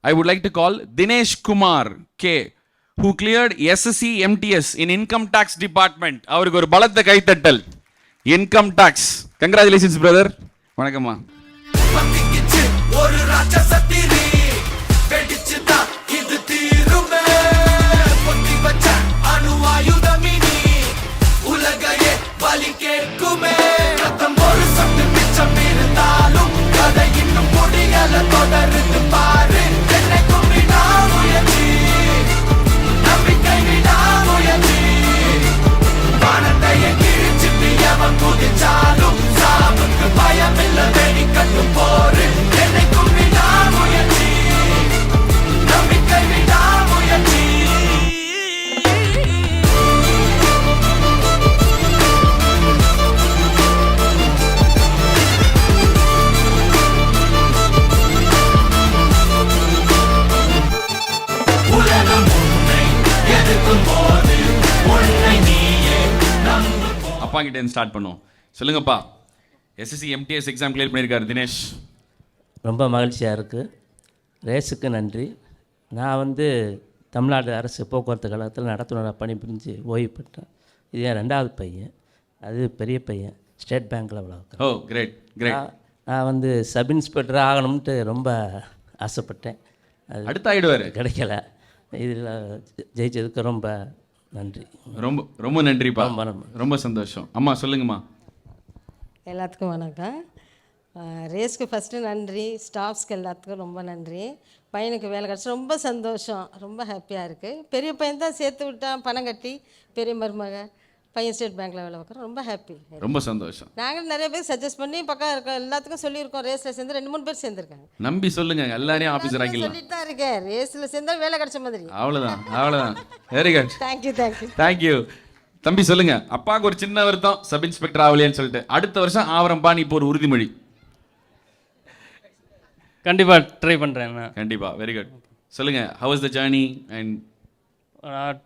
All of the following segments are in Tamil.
I would like to call Dinesh Kumar K, who cleared SSC MTS in Income Tax Department. அவருக்கு ஒரு பலத்த கைத்தட்டல். Income Tax. Congratulations brother. வணக்கம்மா. ஒரு ராட்சசத்திரி வெடிச்சுதா இது தீருமே பொத்தி வச்ச அணு ஆயுதமினி உலகையே பலி கேட்குமே ரத்தம் ஒரு சொட்டு மிச்சம் இருந்தாலும் கதை இன்னும் முடியல தொடருது பாரு என்னைக்கும் விடாமுயற்சி நம்பிக்கை விடாமுயற்சி வானத்தையே கிழிச்சிட்டு எவன் குதிச்சாலும் சாவுக்கு பயமில்லை வெடி கட்டும் போரு என்னைக்கும் விடாமுயற்சி நம்பிக்கை விடாமுயற்சி அப்பா கிட்ட இருந்து ஸ்டார்ட் பண்ணுவோம். சொல்லுங்கப்பா, எஸ்எஸ்சி எம்டிஎஸ் எக்ஸாம் கிளியர் பண்ணியிருக்காரு தினேஷ். ரொம்ப மகிழ்ச்சியாக இருக்குது. ரேஸுக்கு நன்றி. நான் தமிழ்நாடு அரசு போக்குவரத்து கழகத்தில் நடத்துனராக பணிபுரிஞ்சு ஓய்வு பெற்றேன். இது என் 2வது பையன், அது பெரிய பையன் ஸ்டேட் பேங்க்கில் வளர்க்குறேன். ஓ கிரேட் கிரேட். நான் சப் இன்ஸ்பெக்டர் ஆகணும்ட்டு ரொம்ப ஆசைப்பட்டேன். அது அடுத்து ஆகிடுவார், கிடைக்கல. இதில் ஜெயிச்சதுக்கு ரொம்ப நன்றி. ரொம்ப ரொம்ப நன்றிப்பா, ரொம்ப சந்தோஷம். அம்மா சொல்லுங்கம்மா. எல்லாத்துக்கும் வணக்கம். ரேஸ்க்கு ஃபஸ்ட்டு நன்றி, ஸ்டாஃப்ஸ்க்கு எல்லாத்துக்கும் ரொம்ப நன்றி. பையனுக்கு வேலை கிடச்சி ரொம்ப சந்தோஷம், ரொம்ப ஹாப்பியாக இருக்குது. பெரிய பையன் தான் சேர்த்து விட்டான் பணம் கட்டி, பெரிய மருமக பையன் ஸ்டேட் பேங்க்கில் வேலை பார்க்குறோம். ரொம்ப ஹாப்பி, ரொம்ப சந்தோஷம். நாங்கள் நிறைய பேர் சஜஸ்ட் பண்ணி பக்கம் இருக்க எல்லாத்துக்கும் சொல்லியிருக்கோம். ரேஸில் சேர்ந்து 2-3 பேர் சேர்ந்துருக்காங்க. நம்பி சொல்லுங்க, எல்லாரையும் ஆஃபீஸர் ஆகிடலாம். சொல்லிட்டு தான் இருக்கேன், ரேஸில் சேர்ந்தா வேலை கிடைச்ச மாதிரி. அவ்வளோதான் அவ்வளோதான். Very good. Thank you thank you thank you. தம்பி சொல்லுங்க, அப்பாவுக்கு ஒரு சின்ன வருத்தம் சப் இன்ஸ்பெக்டர் ஆகலையான்னு சொல்லிட்டு. அடுத்த வருஷம் ஆவரம்பா நீ இப்போ ஒரு உறுதிமொழி. கண்டிப்பாக ட்ரை பண்ணுறேன். கண்டிப்பாக. Very good. சொல்லுங்க, how is the journey? And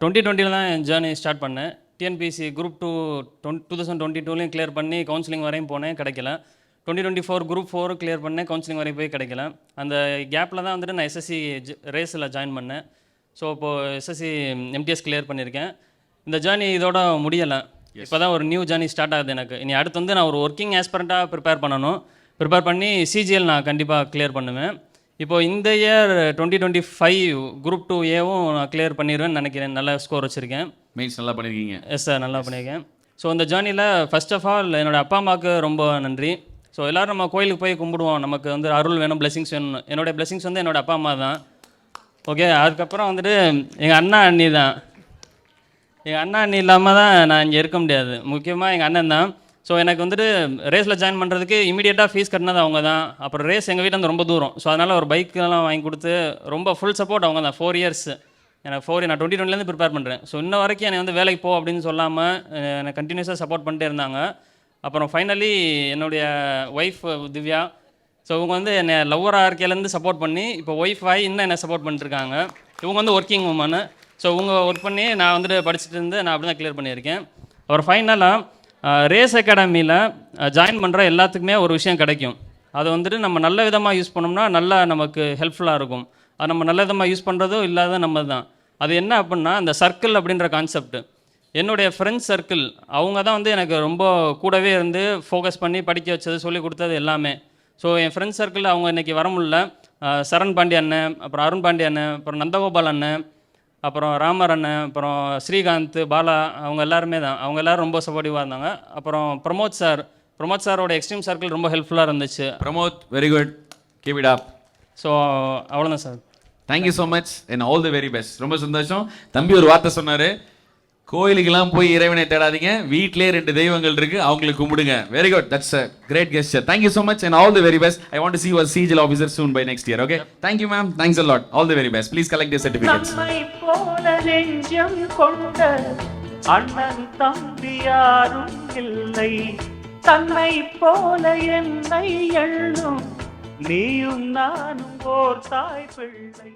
2020 தான் என் ஜேர்னி ஸ்டார்ட் பண்ணேன். டிஎன்பிஎஸ்சி குரூப் 2 2022லையும் கிளியர் பண்ணி கவுன்சிலிங் வரையும் போனேன், கிடைக்கல. 2024 குரூப் 4 கிளியர் பண்ணேன், கவுன்சிலிங் வரையும் போய் கிடைக்கல. அந்த கேப்பில் தான் நான் எஸ்எஸ்சி ரேஸில் ஜாயின் பண்ணேன். ஸோ இப்போது எஸ்எஸ்சி எம்டிஎஸ் கிளியர் பண்ணியிருக்கேன். இந்த ஜேர்னி இதோட முடியலை. இப்போ தான் ஒரு நியூ ஜேர்னி ஸ்டார்ட் ஆகுது எனக்கு. இனி அடுத்து நான் ஒரு ஒர்க்கிங் ஆஸ்பிரண்ட்டாக ப்ரிப்பேர் பண்ணணும். ப்ரிப்பேர் பண்ணி சிஜிஎல் நான் கண்டிப்பாக கிளியர் பண்ணுவேன். இப்போது இந்த இயர் 2025 குரூப் 2A-வும் நான் கிளியர் பண்ணிடுவேன்னு நினைக்கிறேன். நல்ல ஸ்கோர் வச்சுருக்கேன். மெயின்ஸ் நல்லா பண்ணியிருக்கீங்க. எஸ் சார், நல்லா பண்ணியிருக்கேன். ஸோ இந்த ஜேர்னியில் ஃபர்ஸ்ட் ஆஃப் ஆல் என்னோடய அப்பா அம்மாவுக்கு ரொம்ப நன்றி. ஸோ எல்லோரும் நம்ம கோயிலுக்கு போய் கும்பிடுவோம், நமக்கு அருள் வேணும், பிளெஸிங்ஸ் வேணும். என்னோடய பிளெஸிங்ஸ் என்னோடய அப்பா அம்மா தான். ஓகே, அதுக்கப்புறம் எங்கள் அண்ணா அண்ணி தான். எங்கள் அண்ணா அண்ணி இல்லாமல் தான் நான் இங்கே இருக்க முடியாது. முக்கியமாக எங்கள் அண்ணன் தான். ஸோ எனக்கு ரேஸில் ஜாயின் பண்ணுறதுக்கு இமீடியட்டாக ஃபீஸ் கட்டினது அவங்க தான். அப்புறம் ரேஸ் எங்கள் வீட்டில் ரொம்ப தூரம். ஸோ அதனால் ஒரு பைக்கெல்லாம் வாங்கி கொடுத்து ரொம்ப ஃபுல் சப்போர்ட் அவங்க தான். 4 இயர்ஸ் எனக்கு 4 நான் 2020லேருந்து ப்ரிப்பேர் பண்ணுறேன். ஸோ இன்ன வரைக்கும் என்னை வேலைக்கு போ அப்படின்னு சொல்லாமல் என்னை கண்டினியூஸாக சப்போர்ட் பண்ணிட்டே இருந்தாங்க. அப்புறம் ஃபைனலி என்னுடைய ஒய்ஃப் திவ்யா, ஸோ இவங்க என்னை லவ்வராக இருக்கையிலேருந்து சப்போர்ட் பண்ணி இப்போ ஒய்ஃப் ஆகி இன்னும் என்னை சப்போர்ட் பண்ணிட்டுருக்காங்க. இவங்க ஒர்க்கிங் உமனு. ஸோ இவங்க ஒர்க் பண்ணி நான் படிச்சுட்டு இருந்து நான் அப்படி தான் கிளியர் பண்ணியிருக்கேன். அப்புறம் ஃபைனலாக ரேஸ் அகாடமியில் ஜாயின் பண்ணுற எல்லாத்துக்குமே ஒரு விஷயம் கிடைக்கும். அதை நம்ம நல்ல விதமாக யூஸ் பண்ணோம்னா நல்லா நமக்கு ஹெல்ப்ஃபுல்லாக இருக்கும். அது நம்ம நல்ல விதமாக யூஸ் பண்ணுறதோ இல்லாத நம்ம தான். அது என்ன அப்படின்னா இந்த சர்க்கிள் அப்படின்ற கான்செப்ட். என்னுடைய ஃப்ரெண்ட்ஸ் சர்க்கிள் அவங்க தான் எனக்கு ரொம்ப கூடவே இருந்து ஃபோக்கஸ் பண்ணி படிக்க வச்சது, சொல்லி கொடுத்தது எல்லாமே. ஸோ என் ஃப்ரெண்ட்ஸ் சர்க்கிள் அவங்க இன்றைக்கி வர முடியல. சரண் பாண்டி அண்ணன், அப்புறம் அருண் பாண்டி அண்ணன், அப்புறம் நந்தகோபால் அண்ணன், அப்புறம் ராமர் அண்ணன், அப்புறம் ஸ்ரீகாந்த், பாலா, அவங்க எல்லாருமே தான். அவங்க எல்லோரும் ரொம்ப சப்போர்ட்டிவாக இருந்தாங்க. அப்புறம் பிரமோத் சாரோட எக்ஸ்ட்ரீம் சர்க்கிள் ரொம்ப ஹெல்ப்ஃபுல்லாக இருந்துச்சு. Pramod, very good, keep it up. So அவ்வளோதான் sir. Thank you so much and all the very best. ரொம்ப சந்தோஷம். தம்பி ஒரு வார்த்தை சொன்னார், கோயிலுக்கெல்லாம் போய் இறைவனை தேடாதீங்க, வீட்டிலே 2 தெய்வங்கள் இருக்கு, அவங்களுக்கு கும்பிடுங்க. Very good, that's a great gesture. Thank you so much and all the very best. I want to see you as CGL officer soon by next year. Okay, thank you ma'am, thanks a lot, all the very best. Please collect your certificates. நம்மை போல நெஞ்சம் கொண்ட அண்ணன் தம்பி யாரும் இல்லை, தன்னை போல என்னை எண்ணும் நீயும் நானும் ஓர் தாய் பிள்ளை.